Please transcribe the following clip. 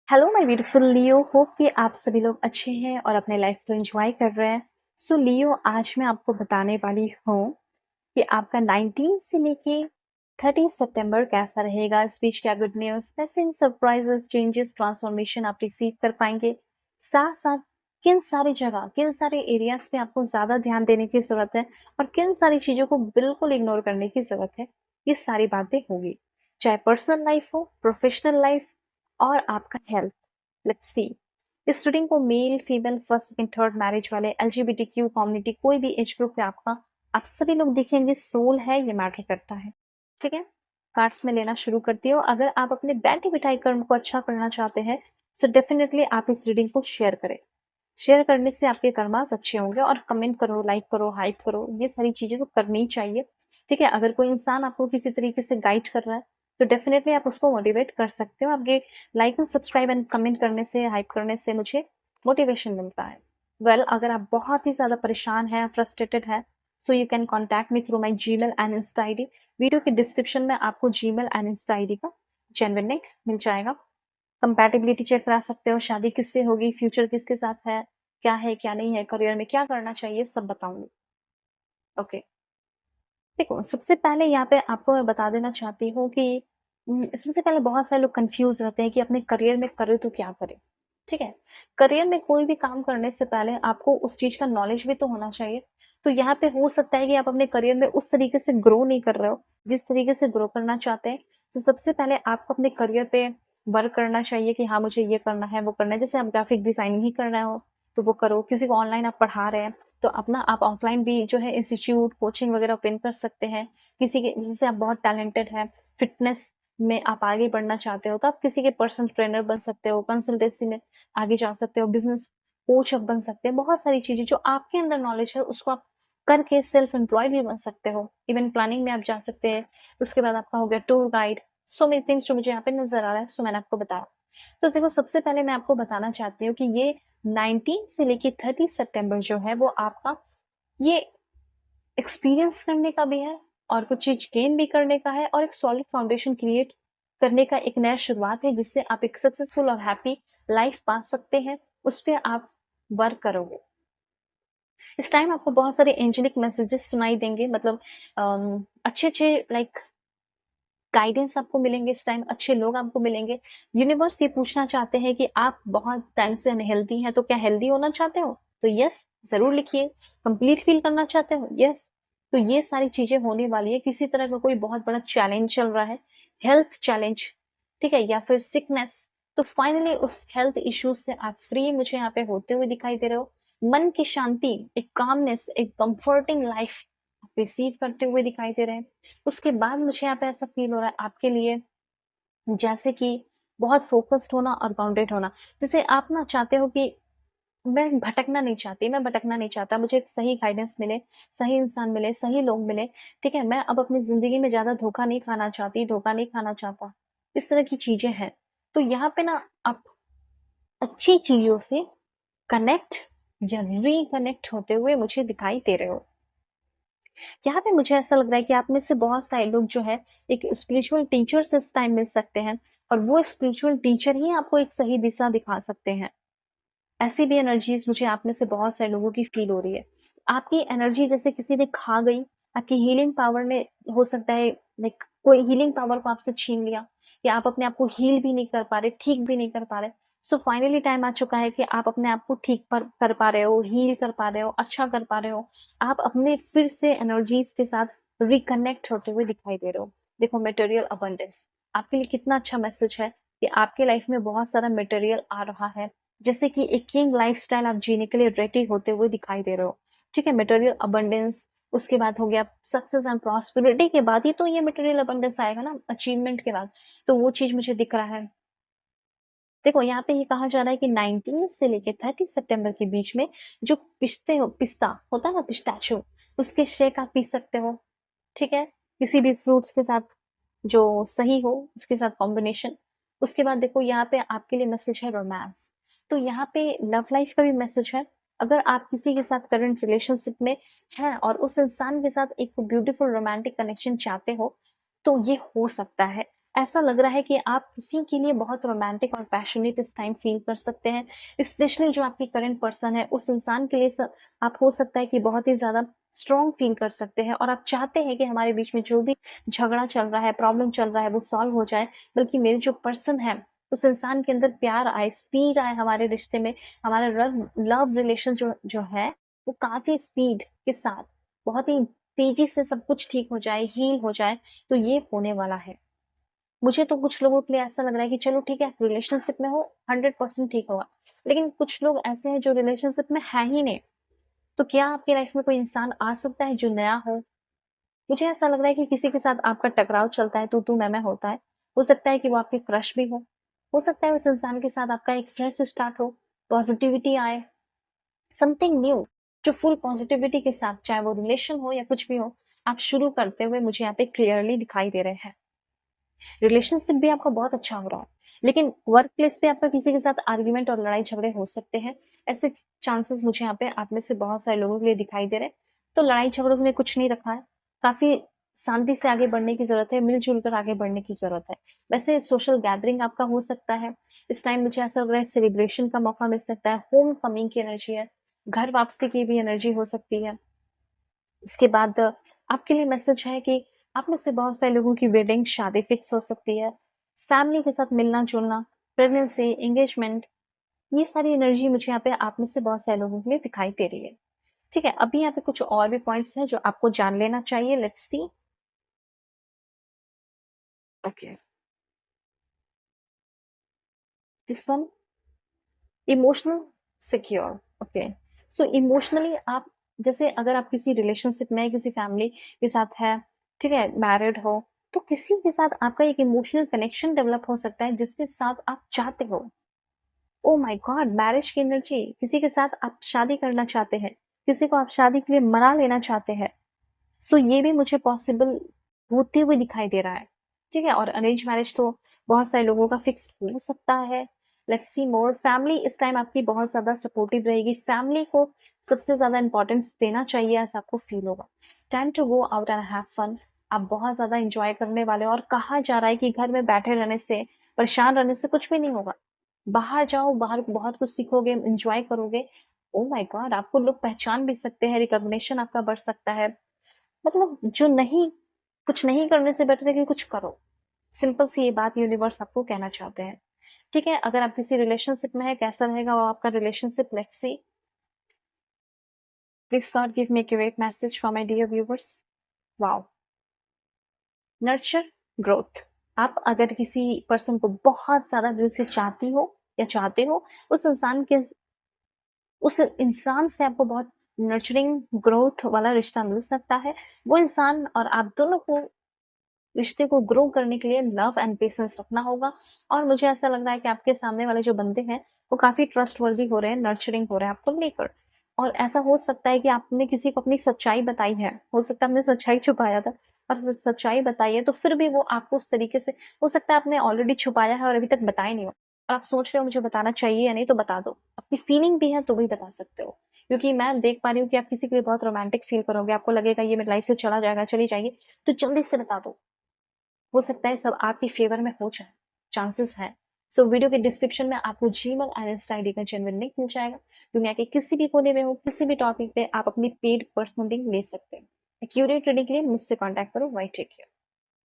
Hello my beautiful Leo, hope कि आप सभी लोग अच्छे हैं और अपने लाइफ को एंजॉय कर रहे हैं। सो लियो, आज मैं आपको बताने वाली हूँ कि आपका 19 से लेके 30 सितंबर कैसा रहेगा। इस बीच क्या गुड न्यूज़, ऐसे सरप्राइजेस, चेंजेस, ट्रांसफॉर्मेशन आप रिसीव कर पाएंगे। साथ साथ किन सारी जगह, किन सारे एरियाज पे आपको ज़्यादा ध्यान देने की ज़रूरत है और किन सारी चीज़ों को बिल्कुल इग्नोर करने की ज़रूरत है, ये सारी बातें होगी। चाहे पर्सनल लाइफ हो, प्रोफेशनल लाइफ और आपका हेल्थ। लेट्स सी, इस रीडिंग को male, female, first, second, third, marriage वाले, एलजीबीटीक्यू कम्युनिटी, कोई भी एज ग्रुप पे आपका, आप सभी लोग देखेंगे सोल है, ये मैटर करता है। ठीक है, कार्ड्स में लेना शुरू करती हूँ। अगर आप अपने बैठे बिठाई कर्म को अच्छा करना चाहते हैं सो डेफिनेटली आप इस रीडिंग को शेयर करें। शेयर करने से आपके कर्मास अच्छे होंगे और कमेंट करो, लाइक करो, हाइप करो, ये सारी चीजें तो करनी ही चाहिए। ठीक है, अगर कोई इंसान आपको किसी तरीके से गाइड कर रहा है तो डेफिनेटली आप उसको मोटिवेट कर सकते हो। आपके like and subscribe and comment करने से, हाइप करने से मुझे मोटिवेशन मिलता है। वेल, अगर आप बहुत ही ज़्यादा परेशान हैं, फ्रस्ट्रेटेड है, so you can contact me through my Gmail and Insta ID. Video के डिस्क्रिप्शन में आपको Gmail and Insta ID का जेन्युइन लिंक मिल जाएगा। कंपैटिबिलिटी चेक करा सकते हो, शादी किससे होगी, फ्यूचर किसके साथ है क्या नहीं है, करियर में क्या करना चाहिए, सब बताऊंगी। ओके, देखो, सबसे पहले यहाँ पे आपको मैं बता देना चाहती हूँ कि सबसे पहले बहुत सारे लोग कंफ्यूज रहते हैं कि अपने करियर में करे तो क्या करें। ठीक है, करियर में कोई भी काम करने से पहले आपको उस चीज का नॉलेज भी तो होना चाहिए। तो यहाँ पे हो सकता है कि आप अपने करियर में उस तरीके से ग्रो नहीं कर रहे हो जिस तरीके से ग्रो करना चाहते हैं। तो सबसे पहले आपको अपने करियर पे वर्क करना चाहिए कि हाँ, मुझे ये करना है, वो करना है। जैसे आप ग्राफिक डिजाइनिंग ही कर रहे हो तो वो करो, किसी को ऑनलाइन आप पढ़ा रहे हैं तो अपना आप ऑफलाइन भी जो है इंस्टीट्यूट, कोचिंग वगैरह ओपन कर सकते हैं। किसी के जैसे आप बहुत टैलेंटेड है, फिटनेस में आप आगे बढ़ना चाहते हो तो आप किसी के पर्सनल ट्रेनर बन सकते हो, कंसल्टेंसी में आगे जा सकते हो, बिजनेस कोच आप बन सकते हैं। बहुत सारी चीजें जो आपके अंदर नॉलेज है उसको आप करके सेल्फ एम्प्लॉयड भी बन सकते हो। इवन प्लानिंग में आप जा सकते हैं। उसके बाद आपका हो गया tour guide, so many things जो मुझे यहाँ पे नजर आ रहा है, सो मैंने आपको बताया। तो देखो, सबसे पहले मैं आपको बताना चाहती हूँ कि ये 19 से लेके 30 सितंबर जो है वो आपका ये एक्सपीरियंस करने का भी है और कुछ चीज गेन भी करने का है और एक सॉलिड फाउंडेशन क्रिएट करने का एक नया शुरुआत है जिससे आप एक सक्सेसफुल और हैप्पी लाइफ पा सकते हैं। उस पर आप वर्क करोगे। इस टाइम आपको बहुत सारे एंजेलिक मैसेजेस सुनाई देंगे, मतलब अच्छे अच्छे लाइक गाइडेंस आपको मिलेंगे। इस टाइम अच्छे लोग आपको मिलेंगे। यूनिवर्स ये पूछना चाहते हैं कि आप बहुत टाइम से अनहेल्दी हैं तो क्या हेल्दी होना चाहते हो, तो यस जरूर लिखिए। कंप्लीट फील करना चाहते हो, यस। तो ये सारी चीजें होने वाली है। किसी तरह का कोई बहुत बड़ा चैलेंज चल रहा है, हेल्थ चैलेंज, ठीक है, या फिर सिकनेस, तो फाइनली उस हेल्थ इश्यूज से आप फ्री मुझे यहाँ पे होते हुए दिखाई दे रहे हो। मन की शांति, एक कामनेस, एक कंफर्टिंग लाइफ रिसीव करते हुए दिखाई दे रहे हैं। उसके बाद मुझे यहाँ पे ऐसा फील हो रहा है आपके लिए जैसे कि बहुत फोकस्ड होना और बाउंडेड होना। जैसे आप ना चाहते हो कि मैं भटकना नहीं चाहती, मैं भटकना नहीं चाहता, मुझे एक सही गाइडेंस मिले, सही इंसान मिले, सही लोग मिले। ठीक है, मैं अब अपनी जिंदगी में ज्यादा धोखा नहीं खाना चाहती, धोखा नहीं खाना चाहता, इस तरह की चीजें हैं। तो यहाँ पे ना आप अच्छी चीजों से कनेक्ट या रिकनेक्ट होते हुए मुझे दिखाई दे रहे हो। यहाँ पे मुझे ऐसा लग रहा है कि आप में से बहुत सारे लोग जो है एक स्पिरिचुअल टीचर से इस टाइम मिल सकते हैं और वो स्पिरिचुअल टीचर ही आपको एक सही दिशा दिखा सकते हैं। ऐसी भी एनर्जीज मुझे आप में से बहुत सारे लोगों की फील हो रही है। आपकी एनर्जी जैसे किसी ने खा गई, आपकी हीलिंग पावर ने, हो सकता है लाइक कोई हीलिंग पावर को आपसे छीन लिया या आप अपने आप को हील भी नहीं कर पा रहे, ठीक भी नहीं कर पा रहे। सो फाइनली टाइम आ चुका है कि आप अपने आप को ठीक कर पा रहे हो, हील कर पा रहे हो, अच्छा कर पा रहे हो। आप अपने फिर से एनर्जीज के साथ रिकनेक्ट होते हुए दिखाई दे रहे हो। देखो, मटेरियल अबंडेंस आपके लिए कितना अच्छा मैसेज है कि आपके लाइफ में बहुत सारा मटेरियल आ रहा है, जैसे कि एक किंग लाइफस्टाइल आप जीने के लिए रेडी होते हुए दिखाई दे रहे हो। ठीक है, मटेरियल अबंडेंस, उसके बाद हो गया सक्सेस एंड प्रॉस्पेरिटी के बाद ही तो ये मटेरियल अबंडेंस आएगा ना, अचीवमेंट के बाद। तो वो चीज मुझे दिख रहा है। देखो, यहाँ पे ये कहा जा रहा है कि 19 से लेके 30 सितंबर के बीच में जो पिस्ता होता है ना, पिस्ताचो, उसके शेक आप पी सकते हो। ठीक है, किसी भी फ्रूट्स के साथ जो सही हो उसके साथ कॉम्बिनेशन। उसके बाद देखो, यहाँ पे आपके लिए मैसेज है रोमांस। तो यहाँ पे लव लाइफ का भी मैसेज है। अगर आप किसी के साथ करंट रिलेशनशिप में हैं और उस इंसान के साथ एक ब्यूटीफुल रोमांटिक कनेक्शन चाहते हो तो ये हो सकता है। ऐसा लग रहा है कि आप किसी के लिए बहुत रोमांटिक और पैशनेट इस टाइम फ़ील कर सकते हैं। स्पेशली जो आपकी करंट पर्सन है, उस इंसान के लिए आप हो सकता है कि बहुत ही ज़्यादा स्ट्रॉन्ग फ़ील कर सकते हैं और आप चाहते हैं कि हमारे बीच में जो भी झगड़ा चल रहा है, प्रॉब्लम चल रहा है, वो सॉल्व हो जाए। बल्कि मेरे जो पर्सन है, उस इंसान के अंदर प्यार आए, स्पीड आए हमारे रिश्ते में, हमारा लव रिलेशन जो है, वो काफ़ी स्पीड के साथ, बहुत ही तेज़ी से सब कुछ ठीक हो जाए, हील हो जाए, तो ये होने वाला है। मुझे तो कुछ लोगों के लिए ऐसा लग रहा है कि चलो ठीक है, रिलेशनशिप में हो, 100% ठीक होगा। लेकिन कुछ लोग ऐसे हैं जो रिलेशनशिप में है ही नहीं। तो क्या आपकी लाइफ में कोई इंसान आ सकता है जो नया हो? मुझे ऐसा लग रहा है कि किसी के साथ आपका टकराव चलता है, तू-तू, मैं होता है। हो सकता है कि वो आपके क्रश भी हो। हो सकता है उस इंसान के साथ आपका एक फ्रेश स्टार्ट हो, पॉजिटिविटी आए, समथिंग न्यू जो फुल पॉजिटिविटी के साथ, चाहे वो रिलेशन हो या कुछ भी हो, आप शुरू करते हुए मुझे यहाँ पे क्लियरली दिखाई दे रहे हैं। रिलेशनशिप भी आपका बहुत अच्छा हो रहा है, लेकिन वर्क प्लेस पे आपका किसी के साथ आर्ग्यूमेंट और लड़ाई झगड़े हो सकते हैं। ऐसे चांसेस मुझे यहाँ पे आप में से बहुत सारे लोगों के लिए दिखाई दे रहे हैं। तो लड़ाई झगड़ों में कुछ नहीं रखा है, काफ़ी शांति से आगे बढ़ने की ज़रूरत है, मिल-जुल कर आगे बढ़ने की ज़रूरत है। वैसे सोशल गैदरिंग आपका हो सकता है, इस टाइम मुझे ऐसा लग रहा है सेलिब्रेशन का मौका मिल सकता है, होम कमिंग की एनर्जी है, घर वापसी की भी एनर्जी हो सकती है। इसके बाद आपके लिए मैसेज है कि आप में से बहुत सारे लोगों की वेडिंग, शादी फिक्स हो सकती है। फैमिली के साथ मिलना-जुलना, प्रेगनेंसी, एंगेजमेंट, ये सारी एनर्जी मुझे यहाँ पे आप में से बहुत सारे लोगों के लिए दिखाई दे रही है। ठीक है, अभी यहाँ पे कुछ और भी पॉइंट्स हैं जो आपको जान लेना चाहिए। Let's see. Okay, this one, emotional secure. Okay, so emotionally आप, जैसे अगर आप किसी रिलेशनशिप में, किसी फैमिली के साथ है, ठीक है, मैरिड हो, तो किसी के साथ आपका एक इमोशनल कनेक्शन डेवलप हो सकता है जिसके साथ आप चाहते हो। ओ माय गॉड, मैरिज की एनर्जी, किसी के साथ आप शादी करना चाहते हैं, किसी को आप शादी के लिए मना लेना चाहते हैं। सो ये भी मुझे पॉसिबल होते हुए दिखाई दे रहा है। ठीक है, और अरेंज मैरिज तो बहुत सारे लोगों का फिक्स हो सकता है। Let's see more. फैमिली इस टाइम आपकी बहुत ज़्यादा सपोर्टिव रहेगी। फैमिली को सबसे ज़्यादा इंपॉर्टेंस देना चाहिए, ऐसा आपको फील होगा। Time to go out and have fun. आप बहुत ज़्यादा इंजॉय करने वाले हो और कहा जा रहा है कि घर में बैठे रहने से, परेशान रहने से कुछ भी नहीं होगा। बाहर जाओ, बाहर बहुत कुछ सीखोगे, एन्जॉय करोगे। Oh my God! आपको लोग पहचान भी सकते हैं, रिकॉग्निशन आपका बढ़ सकता है। मतलब जो नहीं, कुछ नहीं करने से बेटर है कि कुछ करो। सिंपल सी ये बात यूनिवर्स आपको कहना चाहते हैं। ठीक है, अगर आप किसी रिलेशनशिप में हैं, कैसा रहेगा वो आपका relationship, let's see. Please God give me accurate message for my dear viewers. Wow! Nurture, growth. आप अगर किसी पर्सन को बहुत ज़्यादा दिल से चाहती हो या चाहते हो, उस इंसान से आपको बहुत नर्चरिंग, ग्रोथ वाला रिश्ता मिल सकता है। वो इंसान और आप दोनों को रिश्ते को ग्रो करने के लिए लव एंड पेशेंस रखना होगा। और मुझे ऐसा लग रहा है कि आपके सामने वाले जो बंदे हैं, वो काफ़ी ट्रस्टवर्दी हो रहे हैं, नर्चरिंग हो रहे हैं आपको लेकर। और ऐसा हो सकता है कि आपने किसी को अपनी सच्चाई बताई है, हो सकता है आपने सच्चाई छुपाया था और सच्चाई बताई है, तो फिर भी वो आपको उस तरीके से, हो सकता है आपने ऑलरेडी छुपाया है और अभी तक बताया नहीं हो और आप सोच रहे हो मुझे बताना चाहिए या नहीं, तो बता दो। अपनी फीलिंग भी है तो भी बता सकते हो, क्योंकि मैं देख पा रही हूँ कि आप किसी के लिए बहुत रोमांटिक फील करोगे, आपको लगेगा ये मेरी लाइफ से चला जाएगा, चली जाएगी, तो जल्दी से बता दो। हो सकता है सब आपके फेवर में हो जाए, चांसेस हैं। सो वीडियो के डिस्क्रिप्शन में आपको जीमेल और इंस्टा आईडी का जेन्युइन लिंक मिल जाएगा। दुनिया के किसी भी कोने में हो, किसी भी टॉपिक पे आप अपनी पेड पर्सनल लिंक ले सकते हैं। एक्यूरेट रीडिंग के लिए मुझसे कॉन्टैक्ट करो। वाई टेक केयर।